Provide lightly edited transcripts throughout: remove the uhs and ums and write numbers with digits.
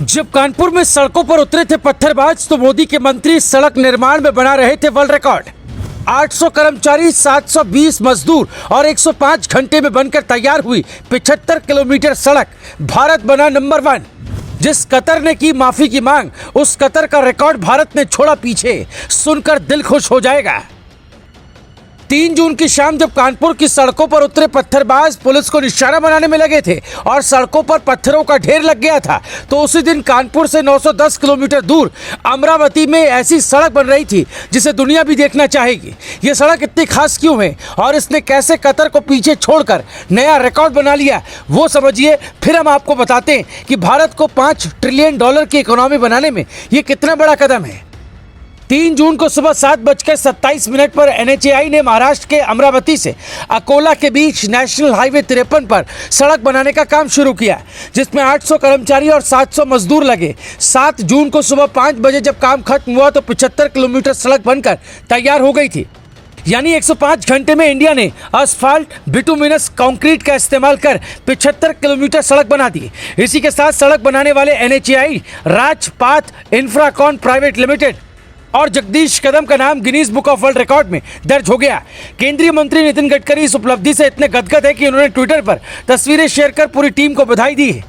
जब कानपुर में सड़कों पर उतरे थे पत्थरबाज तो मोदी के मंत्री सड़क निर्माण में बना रहे थे वर्ल्ड रिकॉर्ड। 800 कर्मचारी, 720 मजदूर और 105 घंटे में बनकर तैयार हुई 75 किलोमीटर सड़क भारत बना नंबर 1। जिस कतर ने की माफी की मांग, उस कतर का रिकॉर्ड भारत ने छोड़ा पीछे। सुनकर दिल खुश हो जाएगा। 3 जून की शाम जब कानपुर की सड़कों पर उतरे पत्थरबाज पुलिस को निशाना बनाने में लगे थे और सड़कों पर पत्थरों का ढेर लग गया था, तो उसी दिन कानपुर से 910 किलोमीटर दूर अमरावती में ऐसी सड़क बन रही थी जिसे दुनिया भी देखना चाहेगी। ये सड़क इतनी खास क्यों है और इसने कैसे कतर को पीछे छोड़कर नया रिकॉर्ड बना लिया, वो समझिए। फिर हम आपको बताते हैं कि भारत को $5 ट्रिलियन की इकोनॉमी बनाने में ये कितना बड़ा कदम है। 3 जून को सुबह 7:27 पर NHAI ने महाराष्ट्र के अमरावती से अकोला के बीच नेशनल हाईवे 53 पर सड़क बनाने का काम शुरू किया, जिसमें 800 कर्मचारी और 700 मजदूर लगे। 7 जून को सुबह 5 बजे जब काम खत्म हुआ तो 75 किलोमीटर सड़क बनकर तैयार हो गई थी। यानी 105 घंटे में इंडिया ने असफाल्ट, बिटुमिनस कंक्रीट का इस्तेमाल कर 75 किलोमीटर सड़क बना दी। इसी के साथ सड़क बनाने वाले NHAI, Rajpath Infracon private limited और जगदीश कदम का नाम Guinness book of world record में दर्ज हो गया। केंद्रीय मंत्री नितिन गडकरी इस उपलब्धि से इतने गदगद है कि उन्होंने ट्विटर पर तस्वीरें शेयर कर पूरी टीम को बधाई दी है।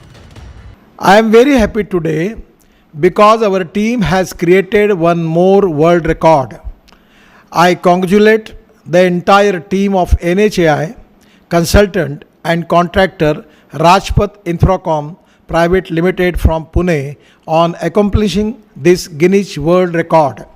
I am very happy today because our team has created one more world record. I congratulate the entire team of NHAI, consultant and contractor Rajpath Infracom Private Limited from Pune on accomplishing this Guinness World Record.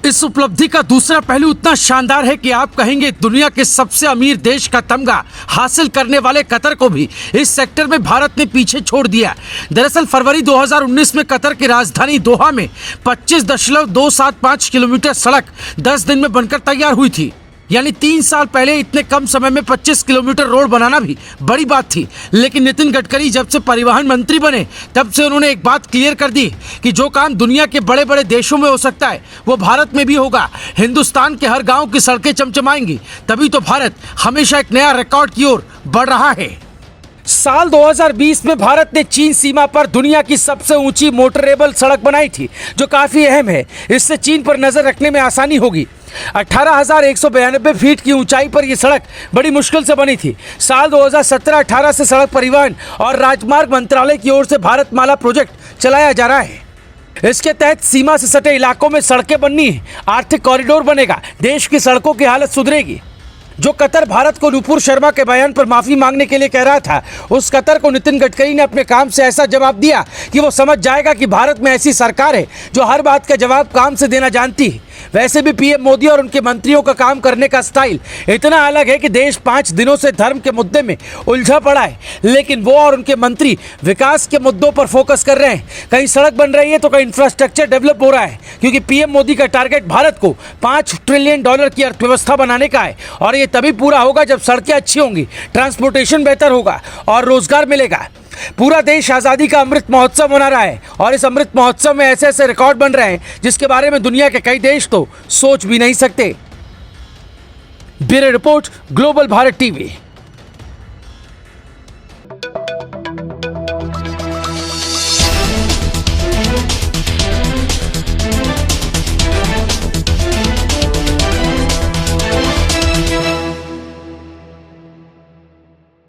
इस उपलब्धि का दूसरा पहलू इतना शानदार है कि आप कहेंगे दुनिया के सबसे अमीर देश का तमगा हासिल करने वाले कतर को भी इस सेक्टर में भारत ने पीछे छोड़ दिया। दरअसल फरवरी 2019 में कतर की राजधानी दोहा में 25.275 किलोमीटर सड़क 10 दिन में बनकर तैयार हुई थी। यानी 3 साल पहले इतने कम समय में 25 किलोमीटर रोड बनाना भी बड़ी बात थी। लेकिन नितिन गडकरी जब से परिवहन मंत्री बने तब से उन्होंने एक बात क्लियर कर दी कि जो काम दुनिया के बड़े बड़े देशों में हो सकता है वो भारत में भी होगा। हिंदुस्तान के हर गांव की सड़कें चमचमाएंगी, तभी तो भारत हमेशा एक नया रिकॉर्ड की ओर बढ़ रहा है। साल 2020 में भारत ने चीन सीमा पर दुनिया की सबसे ऊंची मोटरेबल सड़क बनाई थी, जो काफी अहम है। इससे चीन पर नजर रखने में आसानी होगी। 18,192 फीट की ऊंचाई पर यह सड़क बड़ी मुश्किल से बनी थी। साल 2017-18 से सड़क परिवहन और राजमार्ग मंत्रालय की ओर से भारतमाला प्रोजेक्ट चलाया जा रहा है। इसके तहत सीमा से सटे इलाकों में सड़कें बननी है, आर्थिक कॉरिडोर बनेगा, देश की सड़कों की हालत सुधरेगी। जो कतर भारत को नुपुर शर्मा के बयान पर माफी मांगने के लिए कह रहा था, उस कतर को नितिन गडकरी ने अपने काम से ऐसा जवाब दिया कि वो समझ जाएगा कि भारत में ऐसी सरकार है जो हर बात का जवाब काम से देना जानती है। वैसे भी पीएम मोदी और उनके मंत्रियों का काम करने का स्टाइल इतना अलग है कि देश 5 दिनों से धर्म के मुद्दे में उलझा पड़ा है, लेकिन वो और उनके मंत्री विकास के मुद्दों पर फोकस कर रहे हैं। कहीं सड़क बन रही है तो कहीं इंफ्रास्ट्रक्चर डेवलप हो रहा है, क्योंकि पीएम मोदी का टारगेट भारत को $5 ट्रिलियन की अर्थव्यवस्था बनाने का है। और ये तभी पूरा होगा जब सड़कें अच्छी होंगी, ट्रांसपोर्टेशन बेहतर होगा और रोजगार मिलेगा। पूरा देश आज़ादी का अमृत महोत्सव मना रहा है और इस अमृत महोत्सव में ऐसे ऐसे रिकॉर्ड बन रहे हैं जिसके बारे में दुनिया के कई देश तो सोच भी नहीं सकते। Bureau report, global Bharat TV.